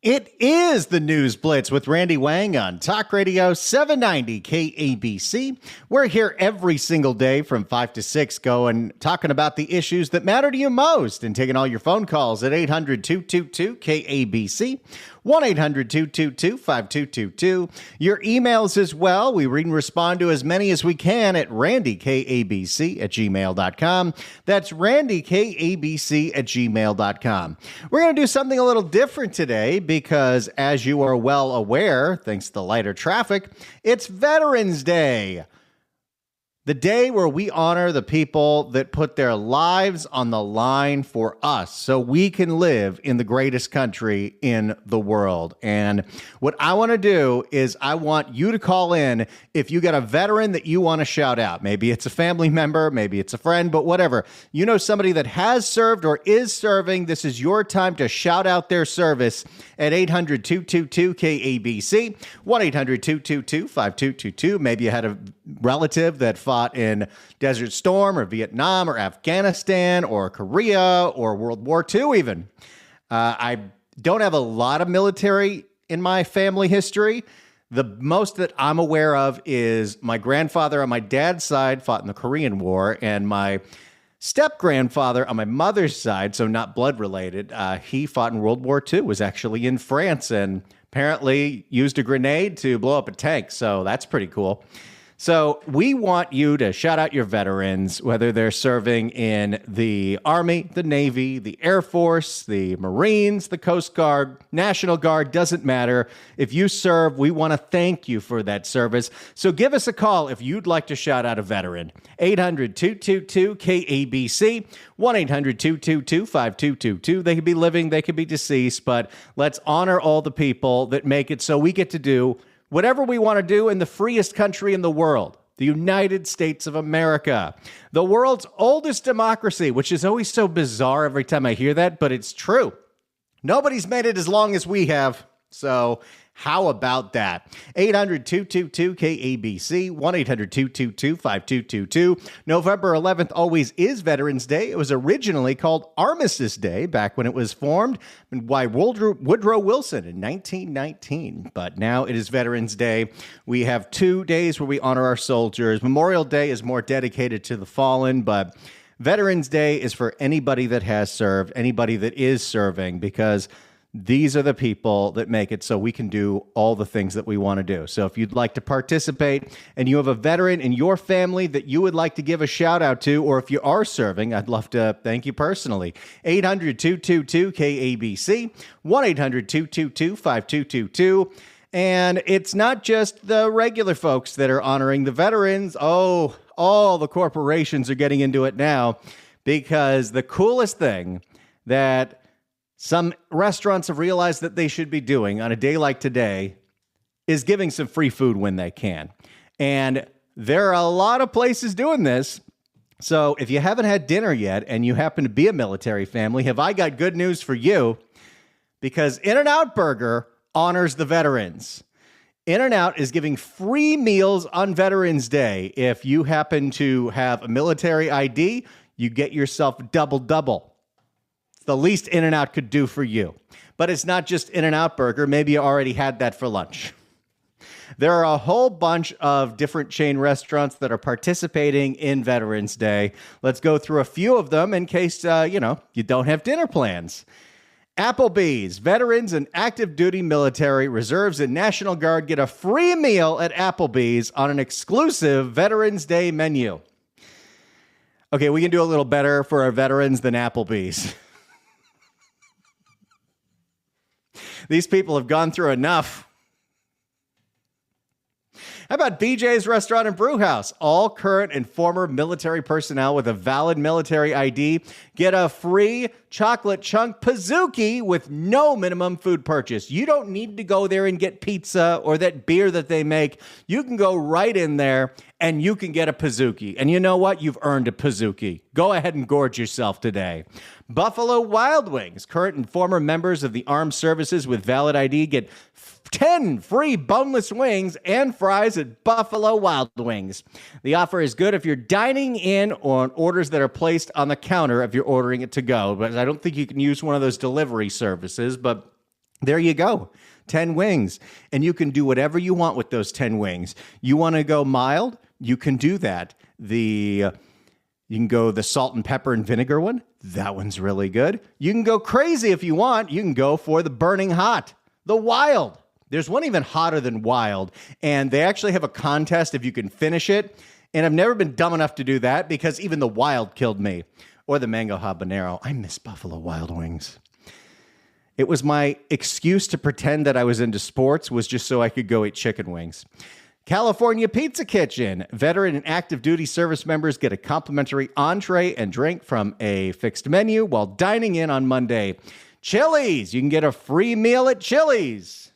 It is the News Blitz with Randy Wang on Talk Radio 790 KABC. We're here every single day from 5 to 6 talking about the issues that matter to you most and taking all your phone calls at 800-222-KABC, 1-800-222-5222. Your emails as well. We read and respond to as many as we can at randykabc@gmail.com. That's randykabc@gmail.com. We're going to do something a little different today because, as you are well aware, thanks to the lighter traffic, it's Veterans Day. The day where we honor the people that put their lives on the line for us so we can live in the greatest country in the world. And what I want to do is I want you to call in if you got a veteran that you want to shout out. Maybe it's a family member, maybe it's a friend, but whatever. You know somebody that has served or is serving. This is your time to shout out their service at 800-222-KABC, 1-800-222-5222. Maybe you had a relative that fought in Desert Storm or Vietnam or Afghanistan or Korea or World War II even. I don't have a lot of military in my family history. The most that I'm aware of is my grandfather on my dad's side fought in the Korean War, and my step-grandfather on my mother's side, so not blood-related, he fought in World War II, was actually in France, and apparently used a grenade to blow up a tank, so that's pretty cool. So we want you to shout out your veterans, whether they're serving in the Army, the Navy, the Air Force, the Marines, the Coast Guard, National Guard, doesn't matter. If you serve, we want to thank you for that service. So give us a call if you'd like to shout out a veteran. 800-222-KABC, 1-800-222-5222. They could be living, they could be deceased, but let's honor all the people that make it so we get to do whatever we want to do in the freest country in the world, the United States of America, the world's oldest democracy, which is always so bizarre every time I hear that, but it's true. Nobody's made it as long as we have, so how about that? 800-222-KABC, 1-800-222-5222. November 11th always is Veterans Day. It was originally called Armistice Day back when it was formed by Woodrow Wilson in 1919. But now it is Veterans Day. We have 2 days where we honor our soldiers. Memorial Day is more dedicated to the fallen, but Veterans Day is for anybody that has served, anybody that is serving, because these are the people that make it so we can do all the things that we want to do. So if you'd like to participate and you have a veteran in your family that you would like to give a shout out to, or if you are serving, I'd love to thank you personally. 800-222-KABC, 1-800-222-5222. And it's not just the regular folks that are honoring the veterans. Oh, all the corporations are getting into it now, because the coolest thing that some restaurants have realized that they should be doing on a day like today is giving some free food when they can. And there are a lot of places doing this. So if you haven't had dinner yet and you happen to be a military family, have I got good news for you? Because In-N-Out Burger honors the veterans. In-N-Out is giving free meals on Veterans Day. If you happen to have a military ID, you get yourself double. The least In-N-Out could do for you. But it's not just In-N-Out Burger. Maybe you already had that for lunch. There are a whole bunch of different chain restaurants that are participating in Veterans Day. Let's go through a few of them in case, you don't have dinner plans. Applebee's. Veterans and active duty military, reserves, and National Guard get a free meal at Applebee's on an exclusive Veterans Day menu. Okay, we can do a little better for our veterans than Applebee's. These people have gone through enough. How about BJ's Restaurant and Brew House? All current and former military personnel with a valid military ID get a free chocolate chunk Pizookie with no minimum food purchase. You don't need to go there and get pizza or that beer that they make. You can go right in there and you can get a Pizookie. And you know what? You've earned a Pizookie. Go ahead and gorge yourself today. Buffalo Wild Wings. Current and former members of the armed services with valid ID get 10 free boneless wings and fries at Buffalo Wild Wings. The offer is good if you're dining in on orders that are placed on the counter if you're ordering it to go. But I don't think you can use one of those delivery services, but There you go. 10 wings. And you can do whatever you want with those 10 wings. You want to go mild? You can do that. You can go the salt and pepper and vinegar one. That one's really good. You can go crazy if you want. You can go for the burning hot, the wild. There's one even hotter than wild. And they actually have a contest if you can finish it. And I've never been dumb enough to do that because even the wild killed me. Or the mango habanero. I miss Buffalo Wild Wings. It was my excuse to pretend that I was into sports was just so I could go eat chicken wings. California Pizza Kitchen. Veteran and active duty service members get a complimentary entree and drink from a fixed menu while dining in on Monday. Chili's. You can get a free meal at Chili's.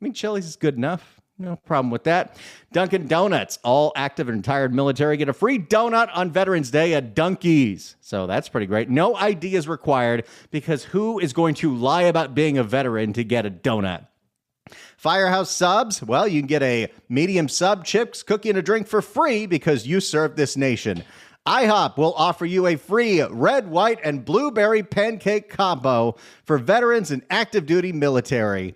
I mean, Chili's is good enough. No problem with that. Dunkin' Donuts. All active and retired military get a free donut on Veterans Day at Dunkies. So that's pretty great. No ID is required because who is going to lie about being a veteran to get a donut? Firehouse Subs. Well, you can get a medium sub, chips, cookie, and a drink for free because you serve this nation. IHOP will offer you a free red, white, and blueberry pancake combo for veterans and active duty military.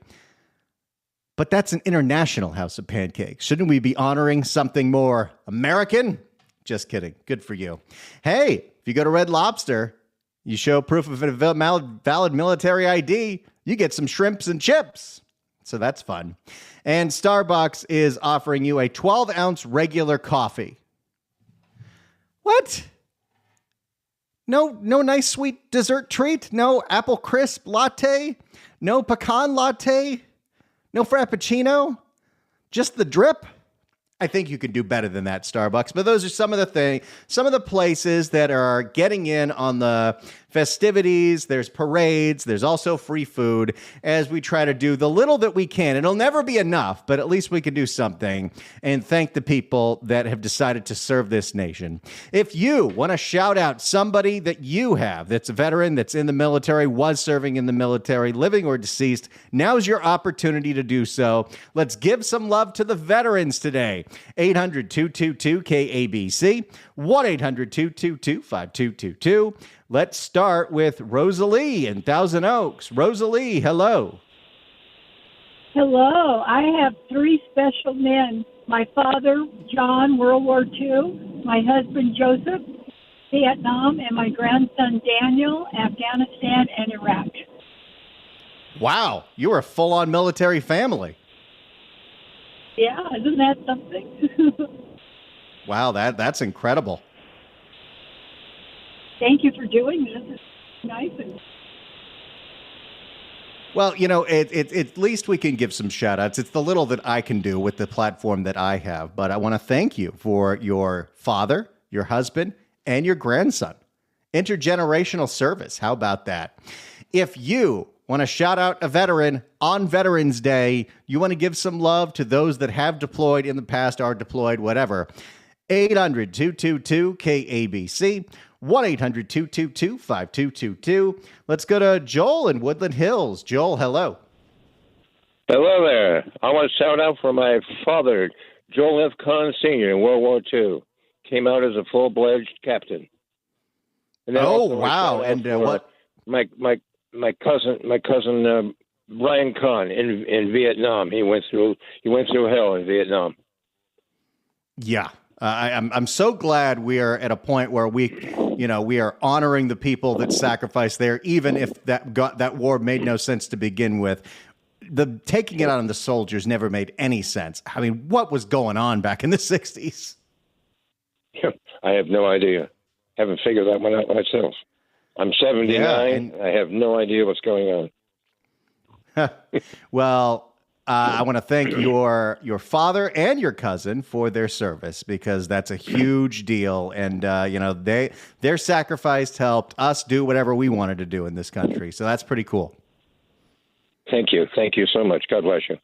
But that's an international house of pancakes. Shouldn't we be honoring something more American? Just kidding. Good for you. Hey, if you go to Red Lobster, you show proof of a valid military ID, you get some shrimps and chips. So that's fun. And Starbucks is offering you a 12-ounce regular coffee. What? No nice sweet dessert treat? No apple crisp latte? No pecan latte? No frappuccino? Just the drip? I think you can do better than that, Starbucks. But those are some of the places that are getting in on the festivities. There's parades. There's also free food as we try to do the little that we can. It'll never be enough, but at least we can do something and thank the people that have decided to serve this nation. If you want to shout out somebody that you have that's a veteran, that's in the military, was serving in the military, living or deceased, now's your opportunity to do so. Let's give some love to the veterans today. 800-222-KABC, 1-800-222-5222. Let's start with Rosalie in Thousand Oaks. Rosalie, hello. Hello. I have three special men. My father, John, World War II. My husband, Joseph, Vietnam. And my grandson, Daniel, Afghanistan and Iraq. Wow. You are a full-on military family. Yeah, isn't that something? Wow, that's incredible. Thank you for doing this. It's nice. Well, you know, at least we can give some shout outs. It's the little that I can do with the platform that I have. But I want to thank you for your father, your husband, and your grandson. Intergenerational service. How about that? If you want to shout out a veteran on Veterans Day, you want to give some love to those that have deployed in the past, are deployed, whatever. 800-222-KABC, 1-800-222-5222. Let's go to Joel in Woodland Hills. Joel, hello. Hello there. I want to shout out for my father, Joel F. Kahn Sr. in World War II. Came out as a full-fledged captain. And oh, wow. And what? My cousin Brian Kahn in Vietnam. He went through hell in Vietnam. Yeah. I'm so glad we are at a point where we are honoring the people that sacrificed there, even if that war made no sense to begin with. The taking it out on the soldiers never made any sense. I mean, what was going on back in the 60s? I have no idea. Haven't figured that one out myself. I'm 79. Yeah, I have no idea what's going on. Well, I want to thank your father and your cousin for their service, because that's a huge deal. And, their sacrifice helped us do whatever we wanted to do in this country. So that's pretty cool. Thank you. Thank you so much. God bless you.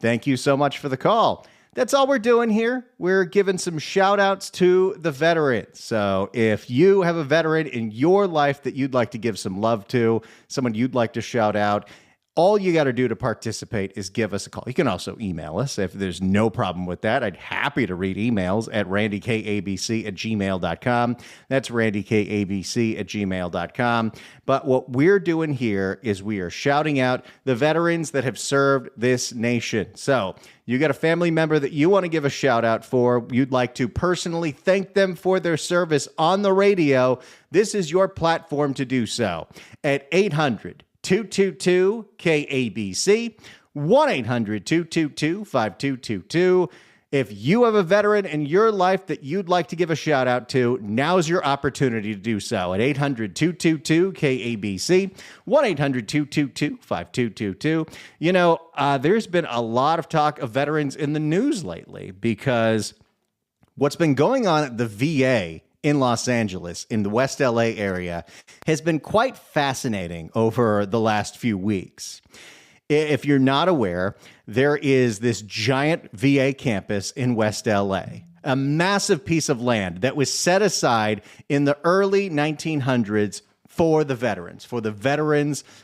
Thank you so much for the call. That's all we're doing here. We're giving some shout outs to the veterans. So if you have a veteran in your life that you'd like to give some love to, someone you'd like to shout out, All you got to do to participate is give us a call. You can also email us if there's no problem with that. I'd happy to read emails at randykabc@gmail.com. That's randykabc@gmail.com. But what we're doing here is we are shouting out the veterans that have served this nation. So you got a family member that you want to give a shout out for. You'd like to personally thank them for their service on the radio. This is your platform to do so at 800-222-KABC, 1-800-222-5222. If you have a veteran in your life that you'd like to give a shout out to, now's your opportunity to do so at 800-222-KABC, 1-800-222-5222. You know, there's been a lot of talk of veterans in the news lately because what's been going on at the VA in Los Angeles, in the West LA area, has been quite fascinating over the last few weeks. If you're not aware, there is this giant VA campus in West LA, a massive piece of land that was set aside in the early 1900s for the veterans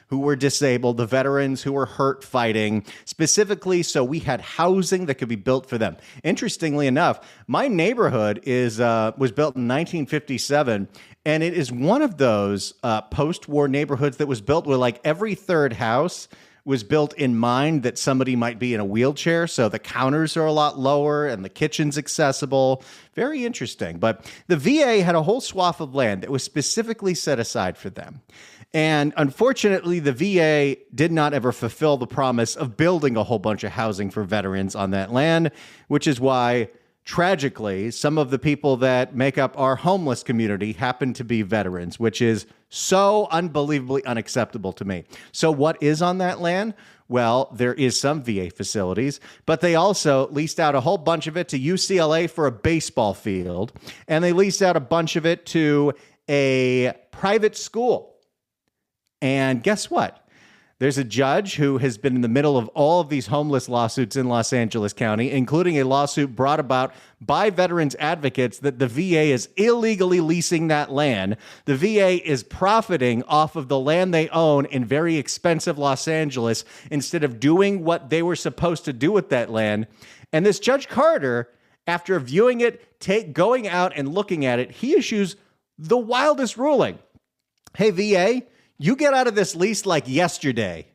who were disabled, the veterans who were hurt fighting, specifically so we had housing that could be built for them. Interestingly enough, my neighborhood was built in 1957, and it is one of those post-war neighborhoods that was built where like every third house was built in mind that somebody might be in a wheelchair. So the counters are a lot lower and the kitchen's accessible. Very interesting. But the VA had a whole swath of land that was specifically set aside for them. And unfortunately, the VA did not ever fulfill the promise of building a whole bunch of housing for veterans on that land, which is why, tragically, some of the people that make up our homeless community happen to be veterans, which is so unbelievably unacceptable to me. So what is on that land? Well, there is some VA facilities, but they also leased out a whole bunch of it to UCLA for a baseball field, and they leased out a bunch of it to a private school. And guess what? There's a judge who has been in the middle of all of these homeless lawsuits in Los Angeles County, including a lawsuit brought about by veterans advocates that the VA is illegally leasing that land. The VA is profiting off of the land they own in very expensive Los Angeles instead of doing what they were supposed to do with that land. And this Judge Carter, after viewing it, going out and looking at it, he issues the wildest ruling. Hey, VA, you get out of this lease like yesterday.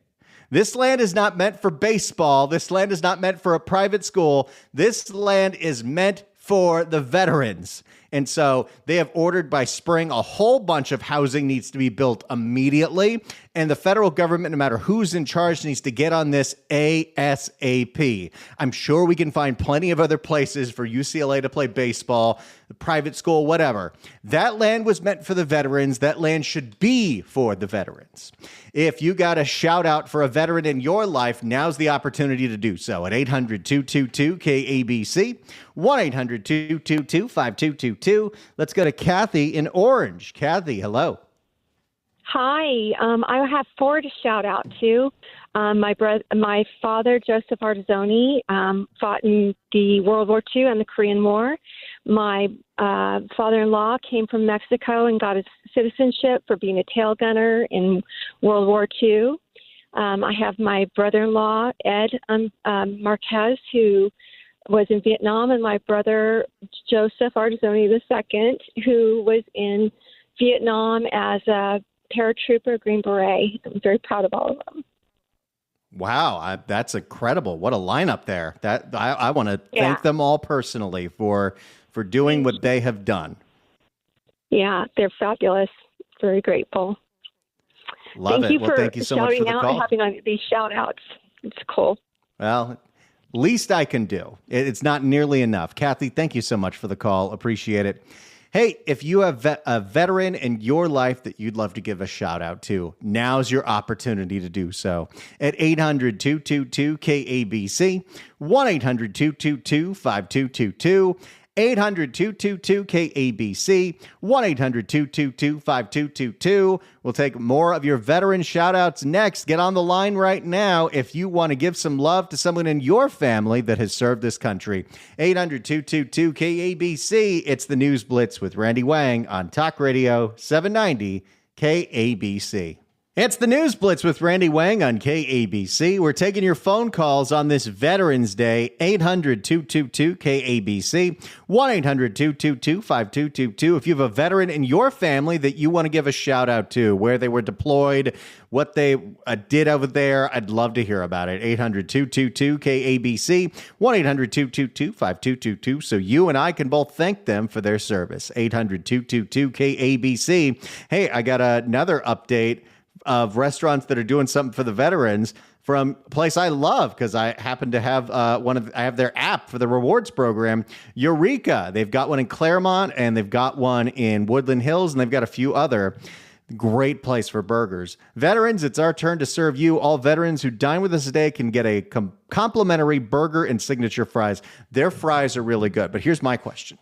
This land is not meant for baseball. This land is not meant for a private school. This land is meant for the veterans. And so they have ordered by spring a whole bunch of housing needs to be built immediately. And the federal government, no matter who's in charge, needs to get on this ASAP. I'm sure we can find plenty of other places for UCLA to play baseball, the private school, whatever. That land was meant for the veterans. That land should be for the veterans. If you got a shout out for a veteran in your life, now's the opportunity to do so at 800-222-KABC, 1-800-222-5222. Let's go to Kathy in Orange. Kathy, hello. Hi. I have four to shout out to. My father, Joseph Artizzoni, fought in the World War II and the Korean War. My father-in-law came from Mexico and got his citizenship for being a tail gunner in World War II. I have my brother-in-law, Ed Marquez, who was in Vietnam, and my brother, Joseph Artizzoni II, who was in Vietnam as a paratrooper, Green Beret. I'm very proud of all of them. Wow, that's incredible. What a lineup there. That I want to thank them all personally for doing what they have done. Yeah, they're fabulous. Very grateful. Love it. Well, thank you so much for the call. And having on these shout outs. It's cool. Well, least I can do. It's not nearly enough. Kathy, thank you so much for the call. Appreciate it. Hey, if you have a veteran in your life that you'd love to give a shout out to, now's your opportunity to do so at 800-222-KABC, 1-800-222-5222, 800-222-KABC, 1-800-222-5222. We'll take more of your veteran shout-outs next. Get on the line right now if you want to give some love to someone in your family that has served this country. 800-222-KABC. It's the News Blitz with Randy Wang on Talk Radio 790 KABC. It's the News Blitz with Randy Wang on KABC. We're taking your phone calls on this Veterans Day. 800-222-KABC, 1-800-222-5222. If you have a veteran in your family that you want to give a shout out to, where they were deployed, what they did over there, I'd love to hear about it. 800-222-KABC, 1-800-222-5222. So you and I can both thank them for their service. 800-222-KABC. Hey, I got another update of restaurants that are doing something for the veterans from a place I love because I happen to have I have their app for the rewards program, Eureka. They've got one in Claremont and they've got one in Woodland Hills and they've got a few other. Great place for burgers. Veterans, it's our turn to serve you. All veterans who dine with us today can get a complimentary burger and signature fries. Their fries are really good. But here's my question.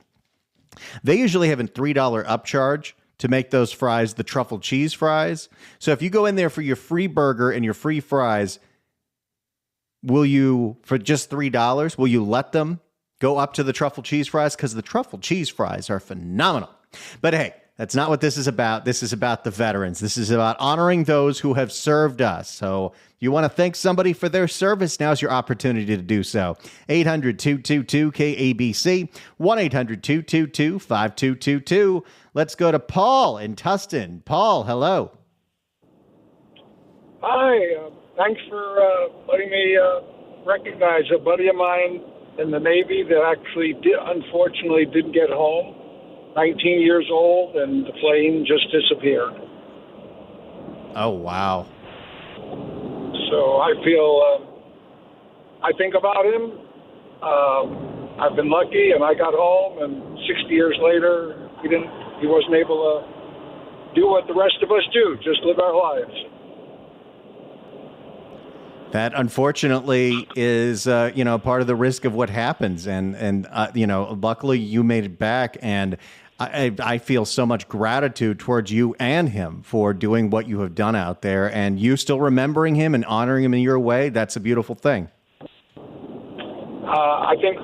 They usually have a $3 upcharge to make those fries the truffle cheese fries. So if you go in there for your free burger and your free fries, will you, for just $3, will you let them go up to the truffle cheese fries? Because the truffle cheese fries are phenomenal. But hey, that's not what this is about. This is about the veterans. This is about honoring those who have served us. So you want to thank somebody for their service? Now's your opportunity to do so. 800-222-KABC, 1-800-222-5222. Let's go to Paul in Tustin. Paul, hello. Hi. Thanks for letting me recognize a buddy of mine in the Navy that actually unfortunately didn't get home. 19 years old, and the plane just disappeared. Oh, wow. So I think about him. I've been lucky, and I got home, and 60 years later, he wasn't able to do what the rest of us do, just live our lives. That unfortunately is, part of the risk of what happens. And luckily you made it back. And I feel so much gratitude towards you and him for doing what you have done out there. And you still remembering him and honoring him in your way. That's a beautiful thing. I think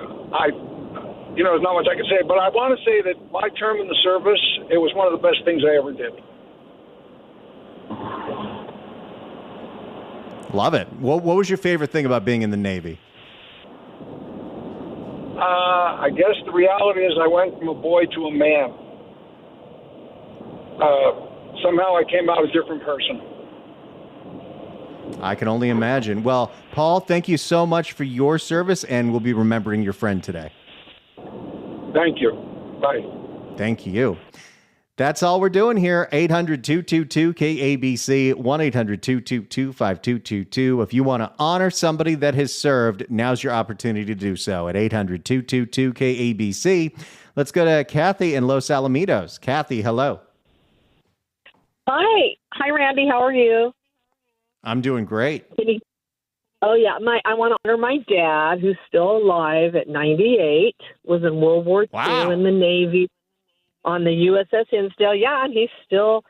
there's not much I can say, but I want to say that my term in the service, it was one of the best things I ever did. Love it. What was your favorite thing about being in the Navy? I guess the reality is I went from a boy to a man. Somehow I came out a different person. I can only imagine. Well, Paul, thank you so much for your service, and we'll be remembering your friend today. Thank you. Bye. Thank you. That's all we're doing here. 800-222-KABC, 1-800-222-5222. If you want to honor somebody that has served, now's your opportunity to do so at 800-222-KABC. Let's go to Kathy in Los Alamitos. Kathy, hello. Hi. Hi, Randy. How are you? I'm doing great. Oh, yeah. I want to honor my dad, who's still alive at 98, was in World War II in the Navy. On the USS Hinsdale, and he's still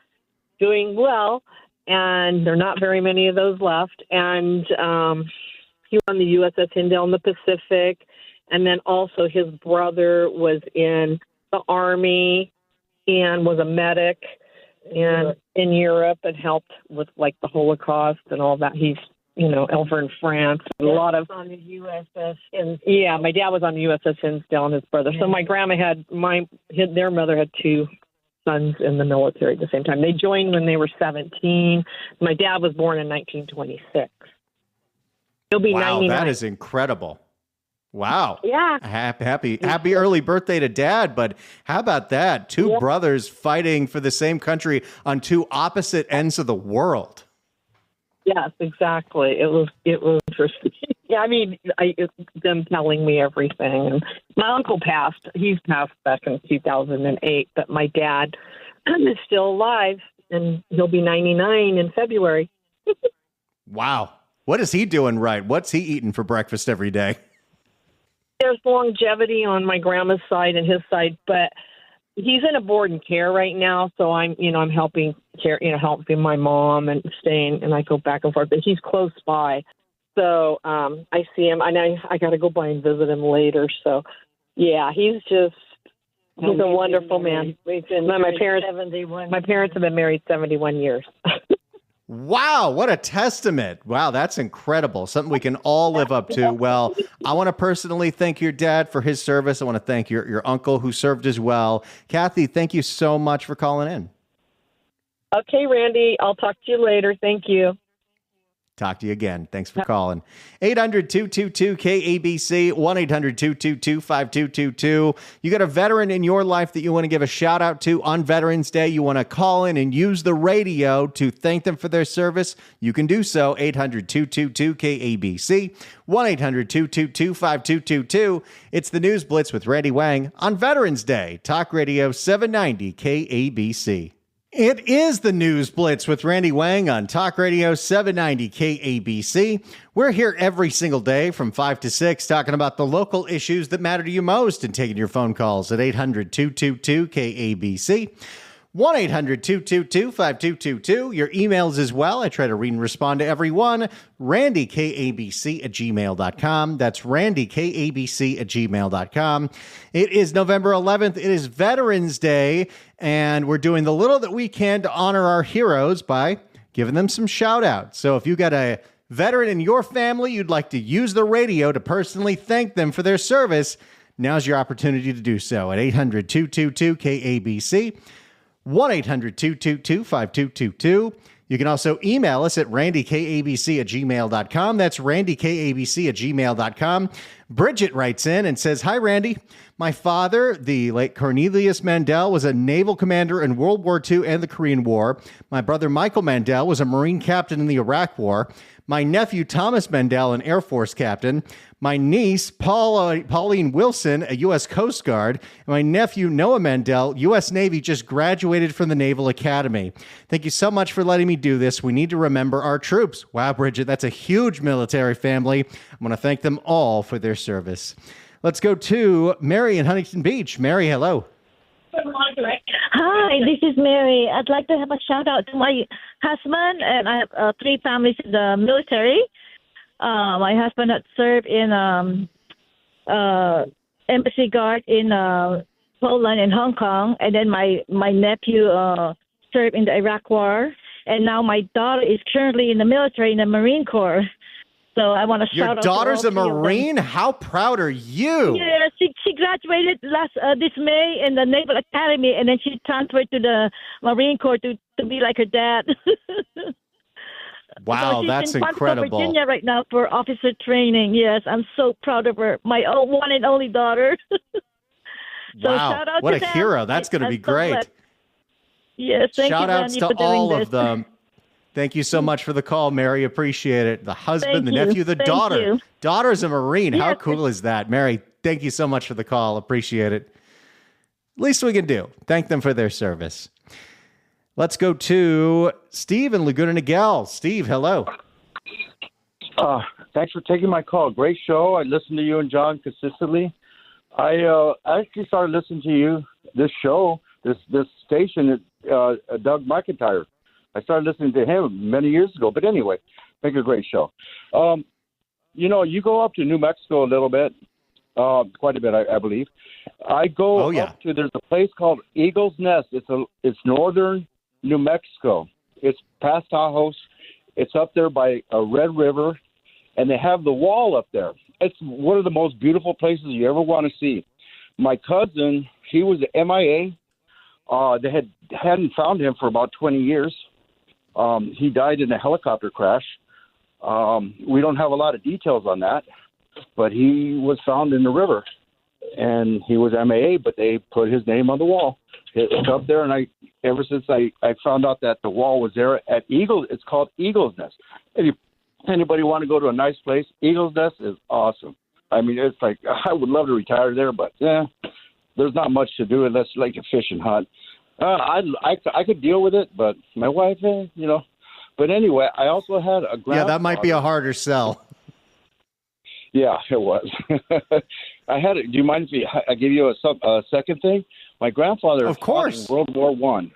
doing well, and there are not very many of those left. And he was on the USS Hinsdale in the Pacific, and then also his brother was in the Army and was a medic in Europe and helped with, like, the Holocaust and all that. He's, over in France. A lot of on the USS. Yeah, my dad was on the USS Hinsdale and his brother. So my grandma their mother had two sons in the military at the same time. They joined when they were 17. My dad was born in 1926. He'll be 99. That is incredible. Wow. Yeah. Happy early birthday to Dad. But how about that? Two brothers fighting for the same country on two opposite ends of the world. Yes, exactly. It was interesting. Yeah, them telling me everything. And my uncle passed. He's passed back in 2008, but my dad is still alive, and he'll be 99 in February. Wow. What is he doing right? What's he eating for breakfast every day? There's longevity on my grandma's side and his side, but he's in a board and care right now, so I'm helping helping my mom and staying, and I go back and forth. But he's close by, so I see him, and I got to go by and visit him later. So, yeah, he's a wonderful man. We've been my parents 71. My parents have been married 71 years. Wow, what a testament. Wow, that's incredible. Something we can all live up to. Well, I want to personally thank your dad for his service. I want to thank your uncle who served as well. Kathy, thank you so much for calling in. Okay, Randy, I'll talk to you later. Thank you. Talk to you again. Thanks for calling. 800-222-KABC, 1-800-222-5222. You got a veteran in your life that you want to give a shout out to on Veterans Day. You want to call in and use the radio to thank them for their service. You can do so. 800-222-KABC, 1-800-222-5222. It's the News Blitz with Randy Wang on Veterans Day. Talk Radio 790 KABC. It is the News Blitz with Randy Wang on Talk Radio 790 KABC. We're here every single day from 5 to 6 talking about the local issues that matter to you most and taking your phone calls at 800-222-KABC. 1-800-222-5222. Your emails as well. I try to read and respond to every one. randykabc@gmail.com. That's randykabc@gmail.com. It is November 11th. It is Veterans Day, and we're doing the little that we can to honor our heroes by giving them some shout outs. So if you got a veteran in your family you'd like to use the radio to personally thank them for their service, now's your opportunity to do so at 800-222-KABC. 1-800-222-5222. You can also email us at randykabc@gmail.com. That's randykabc@gmail.com. Bridget writes in and says, "Hi, Randy. My father, the late Cornelius Mandel, was a naval commander in World War II and the Korean War. My brother, Michael Mandel, was a Marine captain in the Iraq War. My nephew, Thomas Mandel, an Air Force captain. My niece, Pauline Wilson, a U.S. Coast Guard. And my nephew, Noah Mandel, U.S. Navy, just graduated from the Naval Academy. Thank you so much for letting me do this. We need to remember our troops." Wow, Bridget, that's a huge military family. I want to thank them all for their service. Let's go to Mary in Huntington Beach. Mary, hello. Hi, this is Mary. I'd like to have a shout out to my husband, and I have 3 families in the military. My husband had served in embassy guard in Poland and Hong Kong, and then my nephew served in the Iraq War, and now my daughter is currently in the military in the Marine Corps. So I want to shout out. Your daughter's to a Marine? How proud are you? Yeah, she graduated this May in the Naval Academy, and then she transferred to the Marine Corps to be like her dad. Wow, so that's she's in incredible. Virginia right now for officer training. Yes, I'm so proud of her. My one and only daughter. Wow, shout out what to a them. hero. That's going to be great. Yes, thank Shout you, outs Randy, to for all doing of them. Thank you so much for the call, Mary. Appreciate it. The husband, Thank the you. nephew, the Thank daughter. you. Daughter's a Marine. How Yes. cool is that? Mary, thank you so much for the call. Appreciate it. Least we can do. Thank them for their service. Let's go to Steve in Laguna Niguel. Steve, hello. Thanks for taking my call. Great show. I listen to you and John consistently. I actually started listening to this station, Doug McIntyre. I started listening to him many years ago. But anyway, make a great show. You go up to New Mexico a little bit, quite a bit, I believe. I go up to, there's a place called Eagle's Nest. It's northern New Mexico. It's past Tahoe. It's up there by a Red River, and they have the wall up there. It's one of the most beautiful places you ever want to see. My cousin, he was MIA. They hadn't found him for about 20 years. He died in a helicopter crash. We don't have a lot of details on that, but he was found in the river, and he was MIA, but they put his name on the wall. It's up there, and ever since I found out that the wall was there at Eagle, it's called Eagle's Nest. If anybody want to go to a nice place, Eagle's Nest is awesome. I mean, it's like, I would love to retire there, but there's not much to do unless you like to fish and hunt. I could deal with it, but my wife, But anyway, I also had a grandfather. Yeah, that might be a harder sell. Yeah, it was. Do you mind if I give you a second thing? My grandfather of course fought in World War I,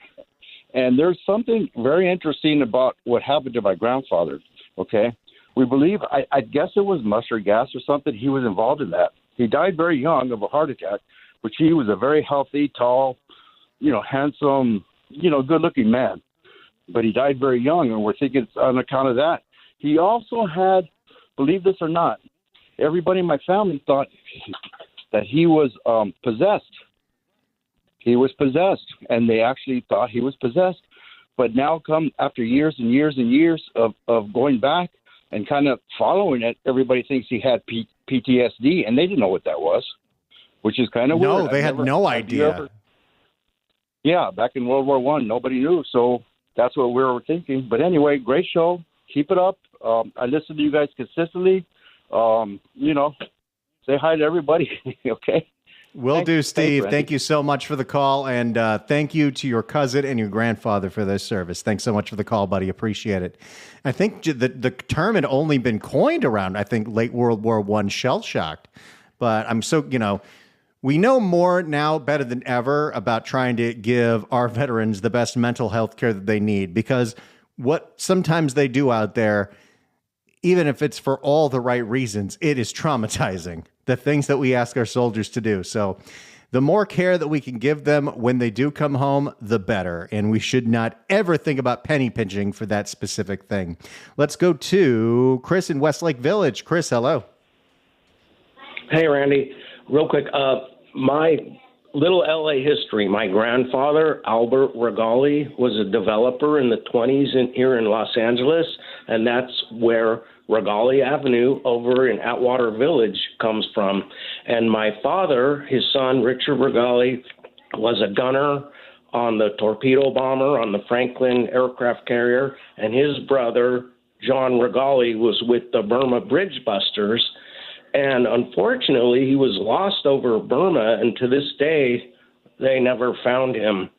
and there's something very interesting about what happened to my grandfather. Okay, we believe I guess it was mustard gas or something. He was involved in that. He died very young of a heart attack, but he was a very healthy, tall, handsome, good-looking man. but he died very young, and we're thinking it's on account of that. He also had, believe this or not, everybody in my family thought that he was possessed. He was possessed, and they actually thought he was possessed. But now, come after years and years and years of going back and kind of following it, everybody thinks he had PTSD, and they didn't know what that was, which is kind of weird. No, they had no idea. Yeah, back in World War I, nobody knew, so that's what we were thinking. But anyway, great show. Keep it up. I listen to you guys consistently. Say hi to everybody, okay? Will do, Steve. Thank you so much for the call, and thank you to your cousin and your grandfather for their service. Thanks so much for the call, buddy. Appreciate it. I think the term had only been coined around, I think, late World War I, shell-shocked. But I'm so, we know more now, better than ever, about trying to give our veterans the best mental health care that they need, because what sometimes they do out there, even if it's for all the right reasons, it is traumatizing, the things that we ask our soldiers to do. So the more care that we can give them when they do come home, the better. And we should not ever think about penny pinching for that specific thing. Let's go to Chris in Westlake Village. Chris, hello. Hey, Randy. Real quick, my little LA history. My grandfather, Albert Regali, was a developer in the 20s here in Los Angeles, and that's where Regali Avenue over in Atwater Village comes from. And my father, his son, Richard Regali, was a gunner on the torpedo bomber on the Franklin aircraft carrier, and his brother, John Regali, was with the Burma Bridge Busters. And unfortunately, he was lost over Burma, and to this day, they never found him.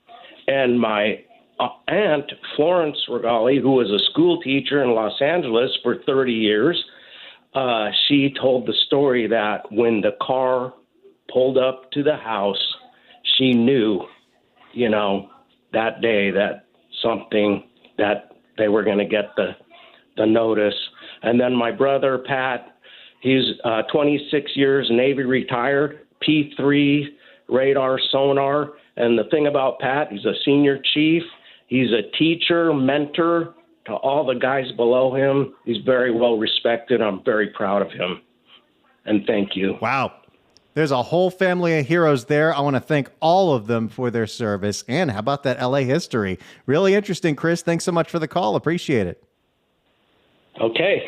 And my aunt, Florence Regali, who was a school teacher in Los Angeles for 30 years, she told the story that when the car pulled up to the house, she knew, that day that something, that they were going to get the notice. And then my brother, Pat, he's 26 years Navy retired, P3 radar sonar. And the thing about Pat, he's a senior chief. He's a teacher, mentor to all the guys below him. He's very well respected. I'm very proud of him. And thank you. Wow. There's a whole family of heroes there. I want to thank all of them for their service. And how about that LA history? Really interesting, Chris. Thanks so much for the call. Appreciate it. Okay.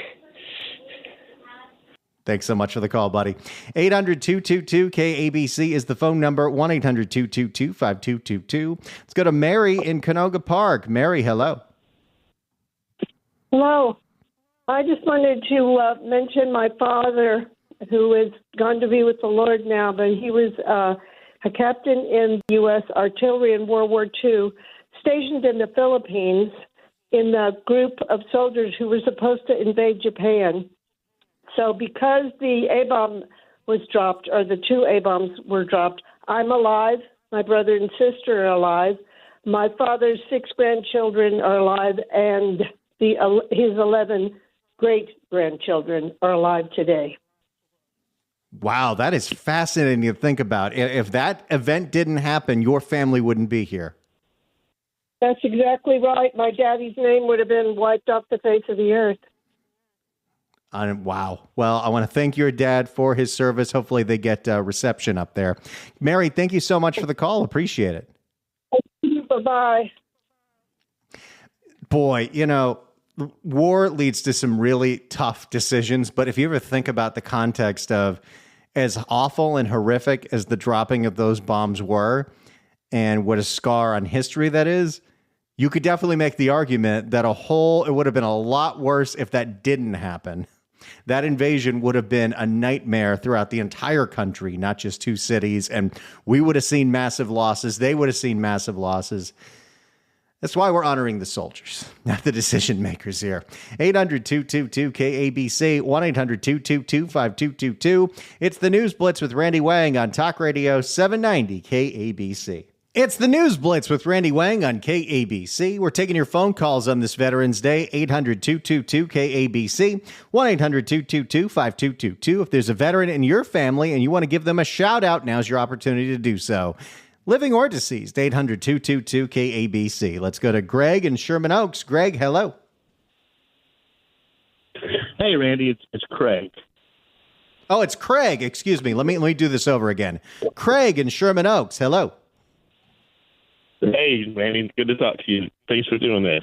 Thanks so much for the call, buddy. 800-222-KABC is the phone number, 1-800-222-5222. Let's go to Mary in Canoga Park. Mary, hello. Hello. I just wanted to mention my father, who is gone to be with the Lord now, but he was a captain in the U.S. artillery in World War II, stationed in the Philippines in the group of soldiers who were supposed to invade Japan. So because the A-bomb was dropped, or the 2 A-bombs were dropped, I'm alive, my brother and sister are alive, my father's 6 grandchildren are alive, and his 11 great-grandchildren are alive today. Wow, that is fascinating to think about. If that event didn't happen, your family wouldn't be here. That's exactly right. My daddy's name would have been wiped off the face of the earth. Wow. Well, I want to thank your dad for his service. Hopefully they get reception up there. Mary, thank you so much for the call. Appreciate it. Bye-bye. Boy, war leads to some really tough decisions. But if you ever think about the context of as awful and horrific as the dropping of those bombs were and what a scar on history that is, you could definitely make the argument that it would have been a lot worse if that didn't happen. That invasion would have been a nightmare throughout the entire country, not just 2 cities. And we would have seen massive losses. They would have seen massive losses. That's why we're honoring the soldiers, not the decision makers here. 800-222-KABC, 1-800-222-5222. It's the News Blitz with Randy Wang on Talk Radio 790 KABC. It's the News Blitz with Randy Wang on KABC. We're taking your phone calls on this Veterans Day, 800-222-KABC, 1-800-222-5222. If there's a veteran in your family and you want to give them a shout out, now's your opportunity to do so. living or deceased. 800-222-KABC. Let's go to Greg in Sherman Oaks. Greg, hello. Hey, Randy, it's Craig. Oh, it's Craig. Excuse me. Let me do this over again. Craig in Sherman Oaks. Hello. Hey, Randy, good to talk to you. Thanks for doing this.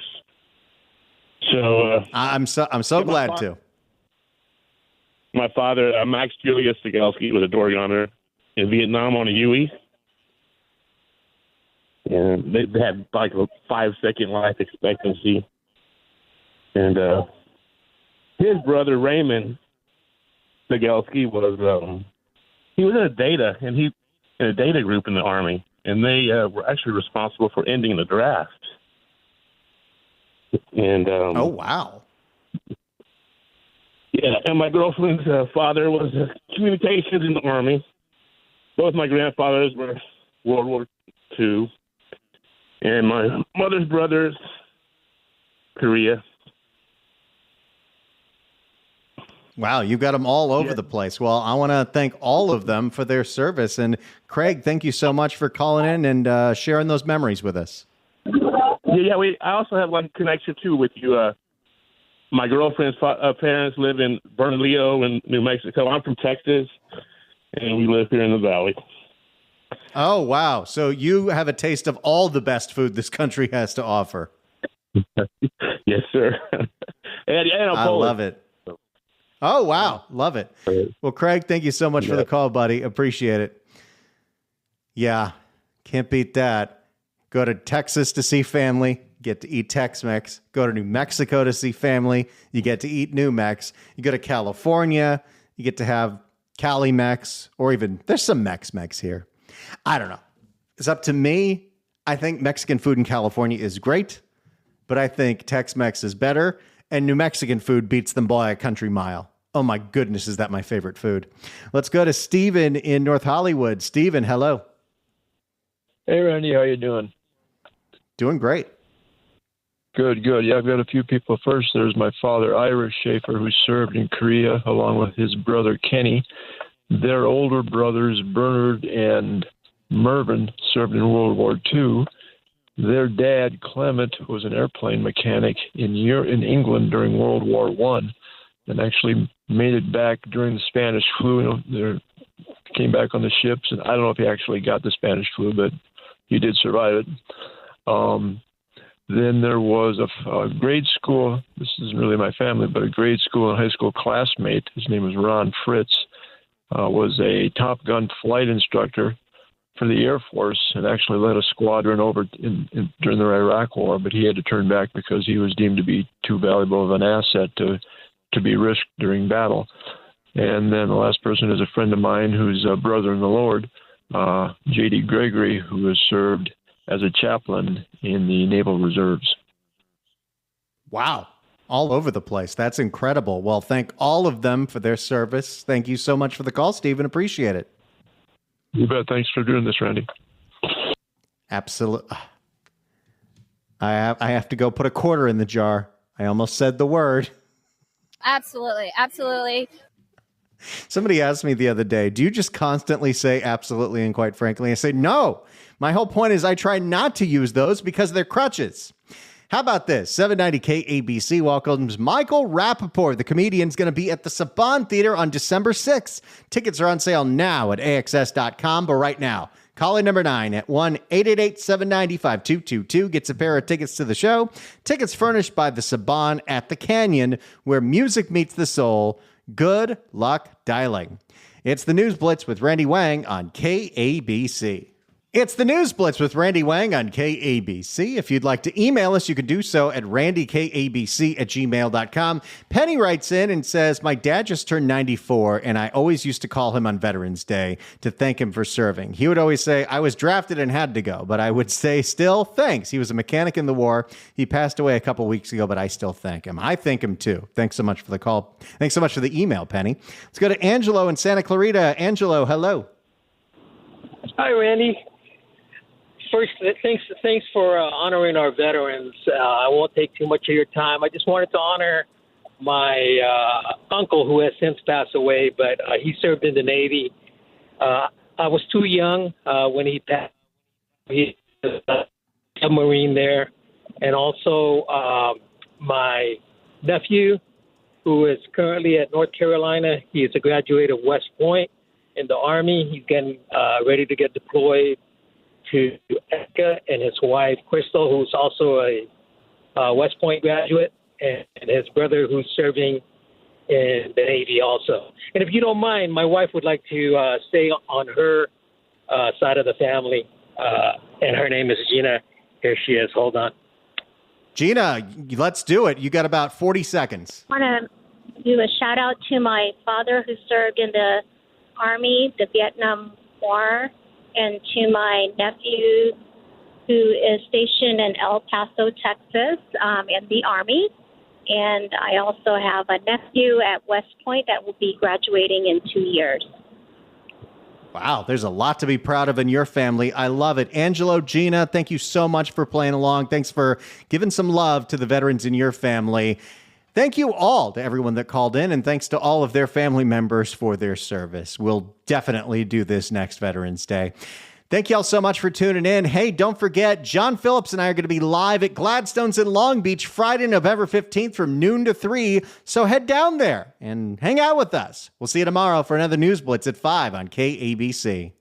So I'm so glad to. My father, Max Julius Sigelski, was a door gunner in Vietnam on a Huey. And they had like a 5-second life expectancy. And his brother Raymond Sigelski was he was in a data group in the Army, and they were actually responsible for ending the draft. And oh wow, yeah. And my girlfriend's father was communications in the Army. Both my grandfathers were World War II, and my mother's brothers, Korea. Wow, you've got them all over the place. Well, I want to thank all of them for their service. And Craig, thank you so much for calling in and sharing those memories with us. Yeah, I also have one connection, too, with you. My girlfriend's parents live in Bernalillo in New Mexico. I'm from Texas, and we live here in the Valley. Oh, wow. So you have a taste of all the best food this country has to offer. Yes, sir. and I love it. Oh, wow. Love it. Well, Craig, thank you so much for the call, buddy. Appreciate it. Yeah, can't beat that. Go to Texas to see family, get to eat Tex-Mex. Go to New Mexico to see family, you get to eat New Mex. You go to California, you get to have Cali Mex, or even there's some Mex-Mex here. I don't know. It's up to me. I think Mexican food in California is great, but I think Tex-Mex is better. And New Mexican food beats them by a country mile. Oh my goodness, is that my favorite food? Let's go to Steven in North Hollywood. Steven, hello. Hey, Randy, how you doing? Doing great. Good. Yeah, I've got a few people. First, there's my father, Irish Schaefer, who served in Korea along with his brother, Kenny. Their older brothers, Bernard and Mervyn, served in World War II. Their dad, Clement, was an airplane mechanic in England during World War I and actually made it back during the Spanish flu. Came back on the ships, and I don't know if he actually got the Spanish flu, but he did survive it. Then there was a grade school, this isn't really my family, but a grade school and high school classmate, his name was Ron Fritz, was a Top Gun flight instructor for the Air Force and actually led a squadron over during the Iraq War, but he had to turn back because he was deemed to be too valuable of an asset to be risked during battle. And then the last person is a friend of mine who's a brother in the Lord, J.D. Gregory, who has served as a chaplain in the Naval Reserves. Wow. All over the place. That's incredible. Well, thank all of them for their service. Thank you so much for the call, Stephen. Appreciate it. You bet. Thanks for doing this, Randy. Absolutely. I have to go put a quarter in the jar. I almost said the word. Absolutely. Somebody asked me the other day, do you just constantly say absolutely and quite frankly? I say, no. My whole point is I try not to use those because they're crutches. How about this? 790 KABC welcomes Michael Rappaport. The comedian's going to be at the Saban Theater on December 6th. Tickets are on sale now at AXS.com, but right now, call in number 9 at 1-888-790-5222. Gets a pair of tickets to the show. Tickets furnished by the Saban at the Canyon, where music meets the soul. Good luck dialing. It's the News Blitz with Randy Wang on KABC. It's the News Blitz with Randy Wang on KABC. If you'd like to email us, you can do so at randykabc@gmail.com. Penny writes in and says, my dad just turned 94, and I always used to call him on Veterans Day to thank him for serving. He would always say, I was drafted and had to go, but I would say still, thanks. He was a mechanic in the war. He passed away a couple weeks ago, but I still thank him. I thank him too. Thanks so much for the call. Thanks so much for the email, Penny. Let's go to Angelo in Santa Clarita. Angelo, hello. Hi, Randy. First, thanks for honoring our veterans. I won't take too much of your time. I just wanted to honor my uncle who has since passed away, but he served in the Navy. I was too young when he passed. He's a submarine there. And also my nephew, who is currently at North Carolina. He is a graduate of West Point in the Army. He's getting ready to get deployed to ECA, and his wife, Crystal, who's also a West Point graduate, and his brother, who's serving in the Navy also. And if you don't mind, my wife would like to stay on her side of the family, and her name is Gina. Here she is. Hold on. Gina, let's do it. You got about 40 seconds. I want to do a shout out to my father who served in the Army, the Vietnam War, and to my nephew who is stationed in El Paso, Texas, in the Army. And I also have a nephew at West Point that will be graduating in 2 years. Wow, there's a lot to be proud of in your family. I love it. Angelo, Gina, thank you so much for playing along. Thanks for giving some love to the veterans in your family. Thank you all to everyone that called in, and thanks to all of their family members for their service. We'll definitely do this next Veterans Day. Thank you all so much for tuning in. Hey, don't forget, John Phillips and I are going to be live at Gladstone's in Long Beach Friday, November 15th from noon to 3. So head down there and hang out with us. We'll see you tomorrow for another News Blitz at 5 on KABC.